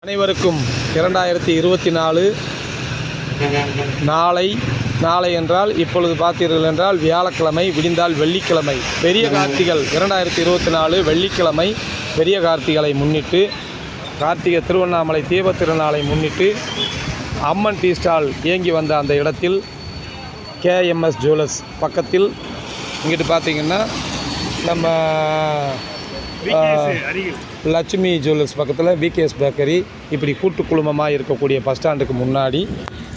அனைவருக்கும் 2024 நாளை என்றால் இப்பொழுது பார்த்தீர்கள் என்றால் வியாழக்கிழமை விடிந்தால் வெள்ளிக்கிழமை பெரிய கார்த்திகள் 2024 வெள்ளிக்கிழமை பெரிய கார்த்திகளை முன்னிட்டு கார்த்திகை திருவண்ணாமலை தீப திருநாளை முன்னிட்டு அம்மன் டீ ஸ்டால் இயங்கி வந்த அந்த இடத்தில் கேஎம்எஸ் ஜுவல்லர்ஸ் பக்கத்தில் இங்கிட்டு பார்த்திங்கன்னா நம்ம லட்சுமி ஜுவல்லர்ஸ் பக்கத்தில் விகேஎஸ் பேக்கரி இப்படி கூட்டு குழுமமாக இருக்கக்கூடிய பஸ் ஸ்டாண்டுக்கு முன்னாடி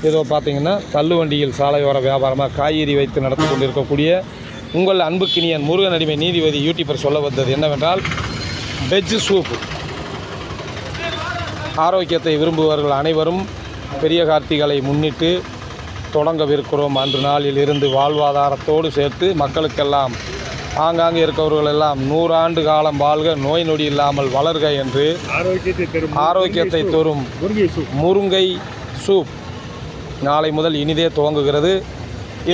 ஏதோ பார்த்திங்கன்னா தள்ளுவண்டியில் சாலையோர வியாபாரமாக காய்கறி வைத்து நடத்தி கொண்டிருக்கக்கூடிய உங்கள் அன்புக்கினியன் முருகன் அடிமை நீதிபதி யூடியூபர் சொல்ல வந்தது என்னவென்றால் வெஜ் சூப் ஆரோக்கியத்தை விரும்புபவர்கள் அனைவரும் பெரிய கார்த்திகளை முன்னிட்டு தொடங்கவிருக்கிறோம். அன்று நாளில் இருந்து வாழ்வாதாரத்தோடு சேர்த்து மக்களுக்கெல்லாம் ஆங்காங்கே இருக்கவர்கள் எல்லாம் 100 ஆண்டு காலம் வாழ்க, நோய் நொடி இல்லாமல் வளர்க என்று ஆரோக்கியத்தை தரும் முருங்கை சூப் நாளை முதல் இனிதே துவங்குகிறது.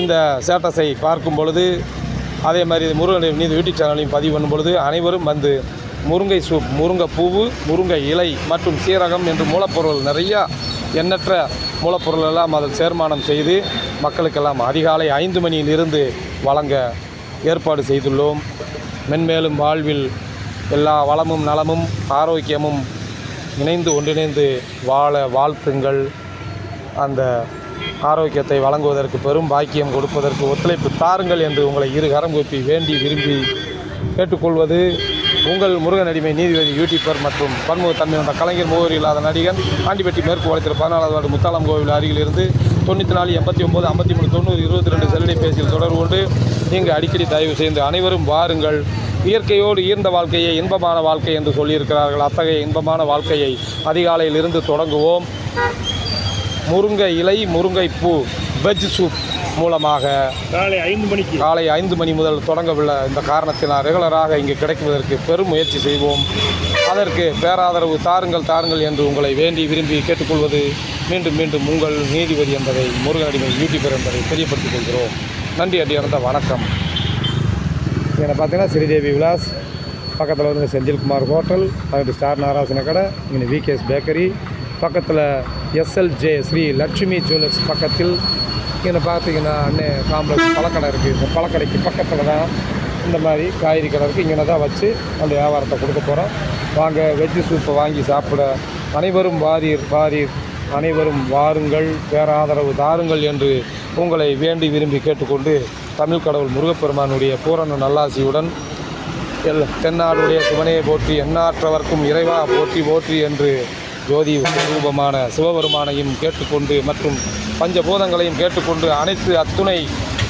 இந்த ஸ்டேட்டஸை பார்க்கும் பொழுது அதே மாதிரி முருகன் நீதி யூடியூப் சேனலையும் பதிவு பண்ணும் பொழுது அனைவரும் வந்து முருங்கை சூப், முருங்கை பூவு, முருங்கை இலை மற்றும் சீரகம் என்று மூலப்பொருள் நிறையா எண்ணற்ற மூலப்பொருள் எல்லாம் அதில் சேர்மானம் செய்து மக்களுக்கெல்லாம் அதிகாலை 5 மணியிலிருந்து வழங்க ஏற்பாடு செய்துள்ளோம். மென்மேலும் வாழ்வில் எல்லா வளமும் நலமும் ஆரோக்கியமும் இணைந்து ஒன்றிணைந்து வாழ வாழ்த்துங்கள். அந்த ஆரோக்கியத்தை வழங்குவதற்கு பெரும் பாக்கியம் கொடுப்பதற்கு ஒத்துழைப்பு தாருங்கள் என்று உங்களை இரு கரம் கூப்பி வேண்டி விரும்பி கேட்டுக்கொள்வது உங்கள் முருகன் அடிமை நீதிபதி யூடியூபர் மற்றும் பன்முகத்தன்மை வந்த கலைஞர் முகவரி இல்லாத நடிகன் ஆண்டிப்பட்டி மேற்கு வளத்தில் 14வது வார்டு முத்தாளம் கோவில் அருகிலிருந்து 94 89 53 90 22 செல்லுடை பேசியில் தொடர்பு கொண்டு இங்கு அடிக்கடி தயவு செய்து அனைவரும் வாருங்கள். இயற்கையோடு ஈர்ந்த வாழ்க்கையை இன்பமான வாழ்க்கை என்று சொல்லியிருக்கிறார்கள். அத்தகைய இன்பமான வாழ்க்கையை அதிகாலையில் இருந்து தொடங்குவோம். முருங்கை இலை, முருங்கை பூ வெஜ் சூப் மூலமாக காலை 5 மணி முதல் தொடங்கவுள்ள இந்த காரணத்தினால் ரெகுலராக இங்கு கிடைக்குவதற்கு பெரும் முயற்சி செய்வோம். அதற்கு பேராதரவு தாருங்கள் என்று உங்களை வேண்டி விரும்பி கேட்டுக்கொள்வது மீண்டும் உங்கள் நீதிபதி என்பதை முருகன் அடிமை யூடியூபர் என்பதை தெரியப்படுத்திக் கொள்கிறோம். நன்றி, அடியார்ந்த வணக்கம். இங்கே பார்த்தீங்கன்னா ஸ்ரீதேவி விலாஸ் பக்கத்தில் வந்து செந்தில்குமார் ஹோட்டல், அங்கிட்டு ஸ்டார் நாராசன கடை, இங்கே விகேஎஸ் பேக்கரி பக்கத்தில் எஸ்எல்ஜே ஸ்ரீ லட்சுமி ஜுவல்லர்ஸ் பக்கத்தில் இங்கே பார்த்தீங்கன்னா அண்ணே காம்ப்ளெக்ஸ் பழக்கடை இருக்குது. இந்த பழக்கடைக்கு பக்கத்தில் தான் இந்த மாதிரி காய்கறி கடை இருக்குது. இங்கே தான் வச்சு அந்த வியாபாரத்தை கொடுக்க போகிறோம். வாங்க, வெஜ்ஜு சூப்பை வாங்கி சாப்பிட அனைவரும் வாரீர் அனைவரும் வாருங்கள், பேராதரவு தாருங்கள் என்று உங்களை வேண்டி விரும்பி கேட்டுக்கொண்டு தமிழ் கடவுள் முருகப்பெருமானுடைய பூரண நல்லாசியுடன் தென்னாடுடைய சிவனையை போற்றி எண்ணாற்றவர்க்கும் இறைவா போற்றி போற்றி என்று ஜோதி ரூபமான சிவபெருமானையும் கேட்டுக்கொண்டு மற்றும் பஞ்சபூதங்களையும் கேட்டுக்கொண்டு அனைத்து அத்துணை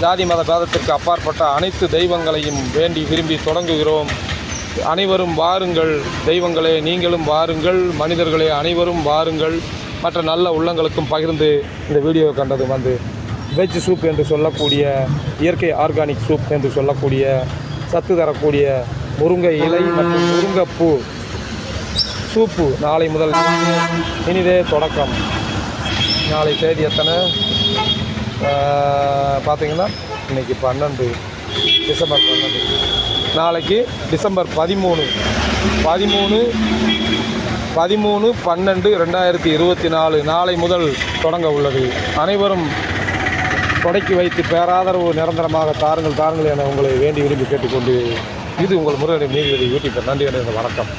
ஜாதி மத பேதத்திற்கு அப்பாற்பட்ட அனைத்து தெய்வங்களையும் வேண்டி விரும்பி தொடங்குகிறோம். அனைவரும் வாருங்கள், தெய்வங்களே நீங்களும் வாருங்கள், மனிதர்களே அனைவரும் வாருங்கள். மற்ற நல்ல உள்ளங்களுக்கும் பகிர்ந்து இந்த வீடியோ கண்டது வந்து வெஜ் சூப் என்று சொல்லக்கூடிய இயற்கை ஆர்கானிக் சூப் என்று சொல்லக்கூடிய சத்து தரக்கூடிய முருங்கை இலை மற்றும் முருங்கைப்பூ சூப்பு நாளை முதல் இனிதே தொடக்கம். நாளை தேதி எத்தனை பார்த்திங்கன்னா இன்றைக்கி 12 டிசம்பர் 12, நாளைக்கு டிசம்பர் 13 12 2024 நாளை முதல் தொடங்க உள்ளது. அனைவரும் தொடக்கி வைத்து பேராதரவு நிரந்தரமாக தாருங்கள் என உங்களை வேண்டி விரும்பி கேட்டுக்கொண்டு இது உங்கள் முருகன் நீதிபதி யூடியூபர். நன்றி, வணக்கம்.